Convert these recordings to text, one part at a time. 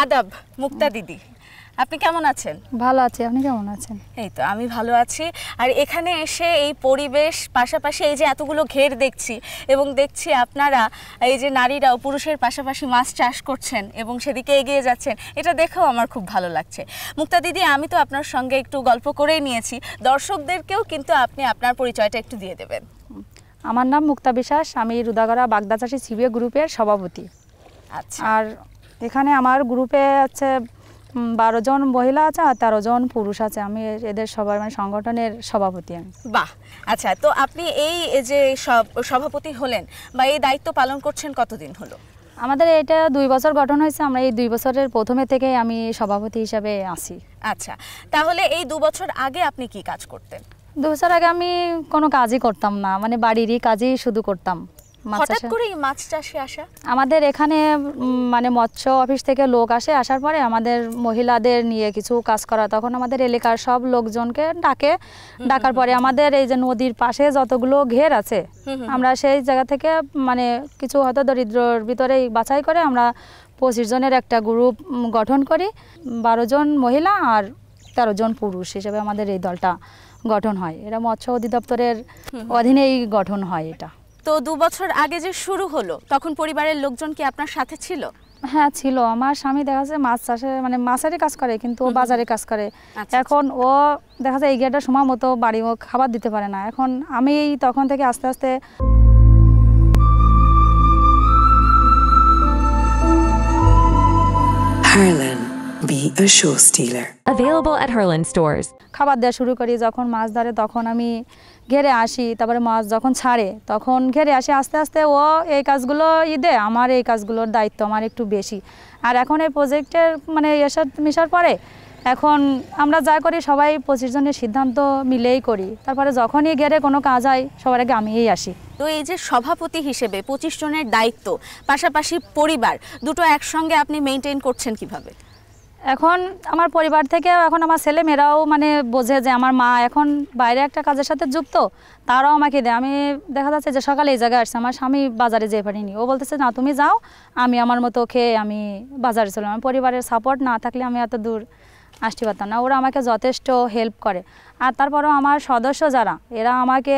আদাব মুক্তা দিদি, আপনি কেমন আছেন? ভালো আছি, আপনি কেমন আছেন? এই তো আমি ভালো আছি। আর এখানে এসে এই পরিবেশ, পাশাপাশি এই যে এতগুলো ঘের দেখছি এবং দেখছি আপনারা এই যে নারীরাও পুরুষের পাশাপাশি মাছ চাষ করছেন এবং সেদিকে এগিয়ে যাচ্ছেন, এটা দেখেও আমার খুব ভালো লাগছে। মুক্তা দিদি, আমি তো আপনার সঙ্গে একটু গল্প করেই নিয়েছি, দর্শকদেরকেও কিন্তু আপনি আপনার পরিচয়টা একটু দিয়ে দেবেন। আমার নাম মুক্তা বিশ্বাস, আমি রুদাগড়া বাগদা চাষী সিবিএ গ্রুপের সভাপতি। আচ্ছা। আর এখানে আমার গ্রুপে আছে 12 জন মহিলা আছে আর 13 জন পুরুষ আছে। আমি এদের সবার মানে সংগঠনের সভাপতি আমি। বাহ, আচ্ছা। তো আপনি এই যে সভাপতি হলেন বা এই দায়িত্ব পালন করছেন কতদিন হলো? আমাদের এটা 2 বছর গঠন হয়েছে। আমরা এই 2 বছরের প্রথমে থেকে আমি সভাপতি হিসাবে আছি। আচ্ছা, তাহলে এই 2 বছর আগে আপনি কি কাজ করতেন? 2 বছর আগে আমি কোনো কাজই করতাম না, মানে বাড়িরই কাজই শুধু করতাম। হঠাৎ করে মাছ চাষে আসা? আমাদের এখানে মানে মৎস্য অফিস থেকে লোক আসার পরে আমাদের মহিলাদের নিয়ে কিছু কাজ করা, তখন আমাদের এলাকার সব লোকজনকে ডাকার পরে আমাদের এই যে নদীর পাশে যতগুলো ঘের আছে আমরা সেই জায়গা থেকে মানে কিছু হয়তো দরিদ্রর ভিতরে বাছাই করে আমরা 25 জনের একটা গ্রুপ গঠন করি। 12 জন মহিলা আর 13 জন পুরুষ হিসেবে আমাদের এই দলটা গঠন হয়। এটা মৎস্য অধিদপ্তরের অধীনেই গঠন হয় এটা। তো 2 বছর আগে যে শুরু হলো তখন পরিবারের লোকজন কি আপনার সাথে ছিল? হ্যাঁ ছিল। আমার স্বামী দেখা যাচ্ছে মাছ চাষে মানে মাছেরই কাজ করে, কিন্তু ও বাজারে কাজ করে। এখন ও দেখা যায় 11টার সময় মতো বাড়ি ও খাবার দিতে পারে না। এখন আমি তখন থেকে আস্তে আস্তে Harlan, be a show stealer. Available at Harlan stores. খাবার দেওয়া শুরু করি। যখন মাছ ধরে তখন আমি ঘেরে আসি, তারপরে মাছ যখন ছাড়ে তখন ঘেরে আসি। আস্তে আস্তে ও এই কাজগুলো দেয়, আমার এই কাজগুলোর দায়িত্ব আমার একটু বেশি। আর এখন এই প্রজেক্টের মানে মিশার পরে এখন আমরা যা করি সবাই 25 জনের সিদ্ধান্ত মিলেই করি। তারপরে যখনই ঘেরে কোনো কাজ হয় সবার আগে আমিই আসি। তো এই যে সভাপতি হিসেবে 25 জনের দায়িত্ব, পাশাপাশি পরিবার, দুটো একসঙ্গে আপনি মেনটেন করছেন কিভাবে? এখন আমার পরিবার থেকে এখন আমার ছেলে মেয়েরাও মানে বোঝে যে আমার মা এখন বাইরে একটা কাজের সাথে যুক্ত, তারাও আমাকে দেয়। আমি দেখা যাচ্ছে যে সকালে এই জায়গায় আসছে, আমার স্বামী বাজারে যেতে পারিনি, ও বলতেছে না তুমি যাও, আমি আমার মতো খেয়ে আমি বাজারে চললাম। আমার পরিবারের সাপোর্ট না থাকলে আমি এত দূর আসতে পারতাম না। ওরা আমাকে যথেষ্ট হেল্প করে। আর তারপরেও আমার সদস্য যারা এরা আমাকে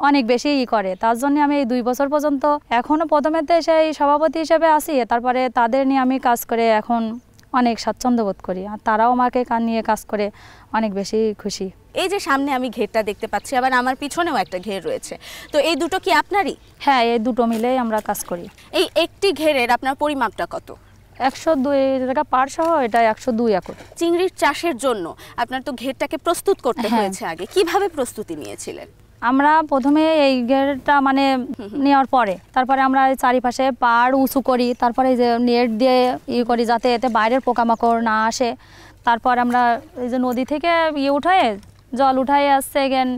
অনেক বেশি করে, তার জন্য আমি এই 2 বছর পর্যন্ত এখনও প্রথমেতে সেই সভাপতি হিসেবে আসি। তারপরে তাদের নিয়ে আমি কাজ করে এখন অনেক স্বাচ্ছন্দ্য বোধ করি, আর তারাও আমাকে নিয়ে কাজ করে অনেক বেশি খুশি। এই যে সামনে আমি ঘেরটা দেখতে পাচ্ছি, আবার আমার পিছনেও একটা ঘের রয়েছে, তো এই দুটো কি আপনারই? হ্যাঁ, এই দুটো মিলেই আমরা কাজ করি। এই একটি ঘেরের আপনার পরিমাপটা কত? 102 টাকা পার সহ এটা 102 একর। চিংড়ির চাষের জন্য আপনার তো ঘেরটাকে প্রস্তুত করতে হয়েছে আগে, কিভাবে প্রস্তুতি নিয়েছিলেন? আমরা প্রথমে এই ঘেরটা মানে নেওয়ার পরে তারপরে আমরা চারিপাশে পাড় উঁচু করি, তারপরে এই যে নেট দিয়ে করি যাতে এতে বাইরের পোকামাকড় না আসে। তারপর আমরা এই যে নদী থেকে উঠায় জল উঠায় আসছে এগেন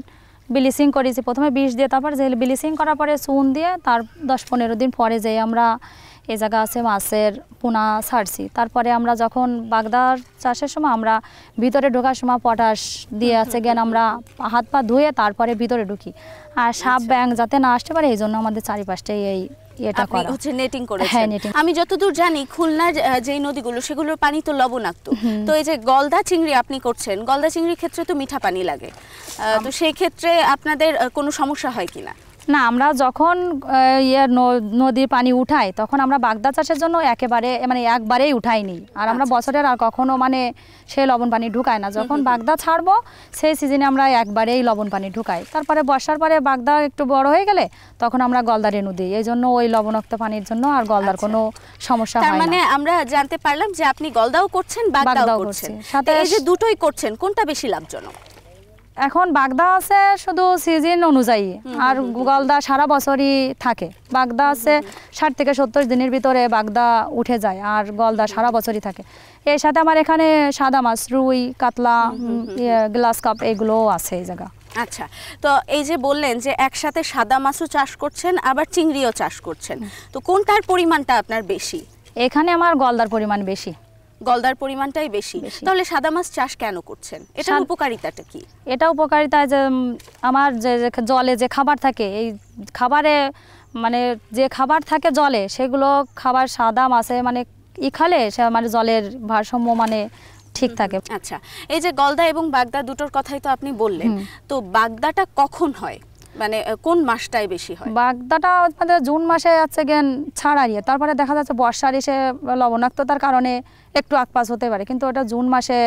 ব্লিচিং করেছি, প্রথমে বিষ দিয়ে, তারপর যে ব্লিচিং করার পরে চুন দিয়ে তার 10-15 দিন পরে যেয়ে আমরা এই জায়গা আছে মাছের পোনা ছাড়ছি। তারপরে আমরা যখন বাগদার চাষের সময় আমরা ভিতরে ঢোকার সময় পটাশ দিয়ে আছে গেন আমরা হাত পা ধুয়ে তারপরে ভিতরে ঢুকি, আর সাপ ব্যাং যাতে না আসতে পারে এই জন্য আমাদের চারিপাশটাই এই এটা করা হচ্ছে, নেটিং করেছেন। হ্যাঁ, নেটিং। আমি যতদূর জানি খুলনার যেই নদীগুলো সেগুলোর পানি তো লবণাক্ত, তো এই যে গলদা চিংড়ি আপনি করছেন, গলদা চিংড়ির ক্ষেত্রে তো মিঠা পানি লাগে, তো সেই ক্ষেত্রে আপনাদের কোনো সমস্যা হয় কিনা? না, আমরা যখন নদীর পানি উঠাই তখন আমরা বাগদা চাষের জন্য একেবারে মানে একবারেই উঠাইনি, আর আমরা বছরের আর কখনো মানে সেই লবণ পানি ঢুকাই না। যখন বাগদা ছাড়বো সেই সিজনে আমরা একবারেই লবণ পানি ঢুকাই। তারপরে বর্ষার পরে বাগদা একটু বড় হয়ে গেলে তখন আমরা গলদা রেণু দিই, এই জন্য ওই লবণাক্ত পানির জন্য আর গলদার কোনো সমস্যা হয় না। তার মানে আমরা জানতে পারলাম যে আপনি গলদাও করছেন, বাগদাও করছেন, সাথে এই যে দুটোই করছেন, কোনটা বেশি লাভজনক? এখন বাগদা আছে শুধু সিজন অনুযায়ী, আর গলদা সারা বছরই থাকে। বাগদা আছে 60 থেকে 70 দিনের ভিতরে বাগদা উঠে যায়, আর গলদা সারা বছরই থাকে। এর সাথে আমার এখানে সাদা মাছ, রুই, কাতলা, গ্লাস কাপ এগুলোও আছে এই জায়গা। আচ্ছা, তো এই যে বললেন যে একসাথে সাদা মাছও চাষ করছেন আবার চিংড়িও চাষ করছেন, তো কোনটার পরিমাণটা আপনার বেশি? এখানে আমার গলদার পরিমাণ বেশি। গলদার পরিমাণটাই বেশি। তাহলে সাদা মাছ চাষ কেন করছেন? এটার উপকারিতাটা কি? এটা উপকারিতা যে আমার যে জলে যে খাবার থাকে, এই খাবারে মানে যে খাবার থাকে জলে সেগুলো খাবার সাদা মাছে মানে খালে সে মানে জলের ভারসাম্য মানে ঠিক থাকে। আচ্ছা, এই যে গলদা এবং বাগদা দুটোর কথাই তো আপনি বললেন, তো বাগদাটা কখন হয়, মানে কোন মাসটায় বেশি হয়? বাগদাটা আমাদের জুন মাসে আছে গেন ছাড়াইয়ে, তারপরে দেখা যাচ্ছে বর্ষার এসে লবণাক্ততার কারণে একটু আকপাস হতে পারে, কিন্তু ওটা জুন মাসে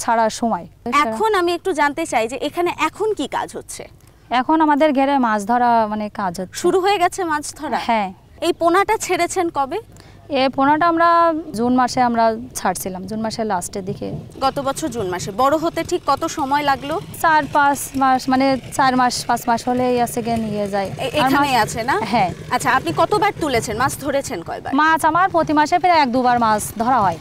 ছাড়ার সময়। এখন আমি একটু জানতে চাই যে এখানে এখন কি কাজ হচ্ছে? এখন আমাদের ঘেরে মাছ ধরা মানে কাজ হচ্ছে। শুরু হয়ে গেছে মাছ ধরা? হ্যাঁ। এই পোনাটা ছেড়েছেন কবে? এই পোনাটা আমরা জুন মাসে আমরা ছাড়ছিলাম, জুন মাসের লাস্টের দিকে। গত বছর জুন মাসে। বড় হতে ঠিক কত সময় লাগলো? 4-5 মাস, মানে 4 মাস 5 মাস হলেই আছে গিয়ে নিয়ে যায়। এখানেই আছে না? হ্যাঁ। আচ্ছা, আপনি কতবার তুলেছেন, মাছ ধরেছেন কয়বার? মাছ আমার প্রতি মাসে প্রায় 1-2 বার মাছ ধরা হয়।